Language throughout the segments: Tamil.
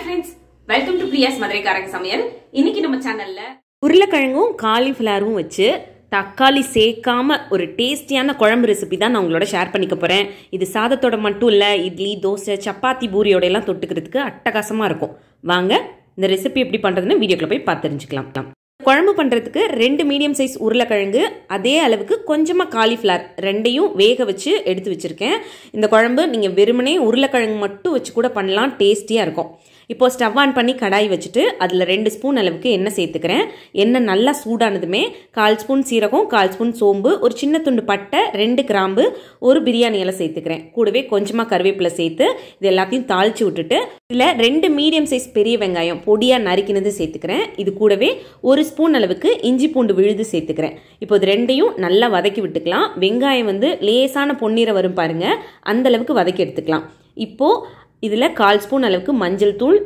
friends, welcome to Priya's மதுரைக்காரங்க சமையல். இன்னைக்கு நம்ம சேனல்ல உருளைக்கிழங்கும் காலிஃப்ளவரும் வச்சு தக்காளி சேர்க்காம ஒரு டேஸ்டியான குழம்பு ரெசிபி தான் நான் உங்களோட ஷேர் பண்ணிக்க போறேன். இது சாதத்தோட மட்டும் இல்ல, இட்லி, தோசை, சப்பாத்தி, பூரியோட எல்லாம் தொட்டுக்கிறதுக்கு அட்டகாசமா இருக்கும். வாங்க இந்த ரெசிபி எப்படி பண்றதுன்னு வீடியோக்குள்ள போய் பார்த்து தெரிஞ்சுக்கலாம். குழம்பு பண்ணுறதுக்கு 2 மீடியம் சைஸ் உருளைக்கிழங்கு, அதே அளவுக்கு கொஞ்சமாக காலிஃப்ளவர் ரெண்டையும் வேக வச்சு எடுத்து வச்சுருக்கேன். இந்த குழம்பு நீங்கள் வெறுமனே உருளைக்கிழங்கு மட்டும் வச்சு கூட பண்ணலாம், டேஸ்டியாக இருக்கும். இப்போது ஸ்டவ் ஆன் பண்ணி கடாய் வச்சுட்டு அதில் 2 ஸ்பூன் அளவுக்கு எண்ணெய் சேர்த்துக்கிறேன். எண்ணெய் நல்லா சூடானதுமே 1/4 ஸ்பூன் சீரகம், 1/4 ஸ்பூன் சோம்பு, ஒரு சின்ன துண்டு பட்டை, 2 கிராம்பு, ஒரு பிரியாணி இலை சேர்த்துக்கிறேன். கூடவே கொஞ்சமாக கருவேப்பிலை சேர்த்து இது எல்லாத்தையும் தாளித்து விட்டுட்டு இதில் 2 மீடியம் சைஸ் பெரிய வெங்காயம் பொடியாக நறுக்கினது சேர்த்துக்கிறேன். இது கூடவே 1 ஸ்பூன் அளவுக்கு இஞ்சி பூண்டு விழுது சேர்த்துக்கிறேன். இப்போ இது ரெண்டையும் நல்லா வதக்கி விட்டுக்கலாம். வெங்காயம் லேசான பொன்னிறம் வரும் பாருங்க, அந்த அளவுக்கு வதக்கி எடுத்துக்கலாம். இப்போது இதில் 1/4 ஸ்பூன் அளவுக்கு மஞ்சள் தூள்,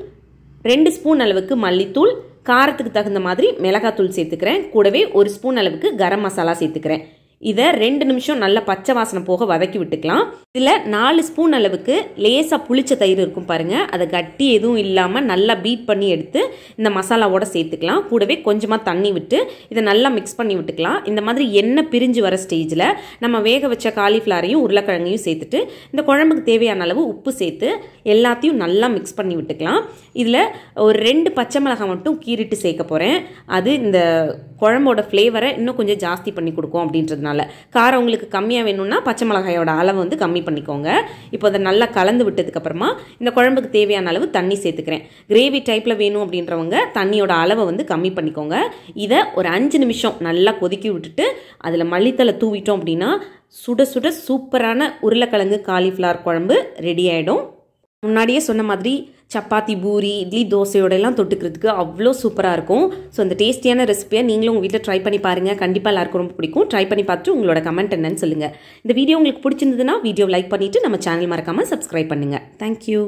2 ஸ்பூன் அளவுக்கு மல்லித்தூள், காரத்துக்கு தகுந்த மாதிரி மிளகாத்தூள் சேர்த்துக்கிறேன். கூடவே 1 ஸ்பூன் அளவுக்கு கரம் மசாலா சேர்த்துக்கிறேன். இதை 2 நிமிஷம் நல்லா பச்சை வாசனை போக வதக்கி விட்டுக்கலாம். இதில் 4 ஸ்பூன் அளவுக்கு லேசாக புளிச்ச தயிர் இருக்கும் பாருங்க, அதை கட்டி எதுவும் இல்லாமல் நல்லா பீட் பண்ணி எடுத்து இந்த மசாலாவோட சேர்த்துக்கலாம். கூடவே கொஞ்சமாக தண்ணி விட்டு இதை நல்லா மிக்ஸ் பண்ணி விட்டுக்கலாம். இந்த மாதிரி எண்ணெய் பிரிஞ்சு வர ஸ்டேஜில் நம்ம வேக வச்ச காலிஃப்ளவரையும் உருளைக்கிழங்கையும் சேர்த்துட்டு இந்த குழம்புக்கு தேவையான அளவு உப்பு சேர்த்து எல்லாத்தையும் நல்லா மிக்ஸ் பண்ணி விட்டுக்கலாம். இதில் ஒரு 2 பச்சை மிளகாய் மட்டும் கீறிட்டு சேர்க்க போகிறேன். அது இந்த குழம்போட ஃப்ளேவரை இன்னும் கொஞ்சம் ஜாஸ்தி பண்ணி கொடுக்கும் அப்படின்றதுனால. காரம் உங்களுக்கு கம்மியாக வேணும்னா பச்சை மிளகாயோட அளவு கம்மி பண்ணிக்கோங்க. இப்போ அதை நல்லா கலந்து விட்டதுக்கு அப்புறமா இந்த குழம்புக்கு தேவையான அளவு தண்ணி சேர்த்துக்கிறேன். கிரேவி டைப்ல வேணும் அப்படின்றவங்க தண்ணியோட அளவை கம்மி பண்ணிக்கோங்க. இதை ஒரு 5 நிமிஷம் நல்லா கொதிக்கி விட்டுட்டு அதில் மல்லித்தலை தூவிட்டோம் அப்படின்னா சுட சுட சூப்பரான உருளைக்கிழங்கு காலிஃப்ளவர் குழம்பு ரெடி ஆகிடும். முன்னாடியே சொன்ன மாதிரி சப்பாத்தி, பூரி, இட்லி, தோசையோட எல்லாம் தொட்டுக்கிறதுக்கு அவ்வளோ சூப்பராக இருக்கும். ஸோ அந்த டேஸ்டியான ரெசிபியை நீங்களும் உங்கள் வீட்டில் ட்ரை பண்ணி பாருங்கள். கண்டிப்பாக எல்லாருக்கும் ரொம்ப பிடிக்கும். ட்ரை பண்ணி பார்த்துட்டு உங்களோட கமெண்ட் என்னன்னு சொல்லுங்கள். இந்த வீடியோ உங்களுக்கு பிடிச்சிருந்ததுன்னா வீடியோ லைக் பண்ணிவிட்டு நம்ம சேனல் மறக்காமல் சப்ஸ்கிரைப் பண்ணுங்கள். தேங்க்யூ.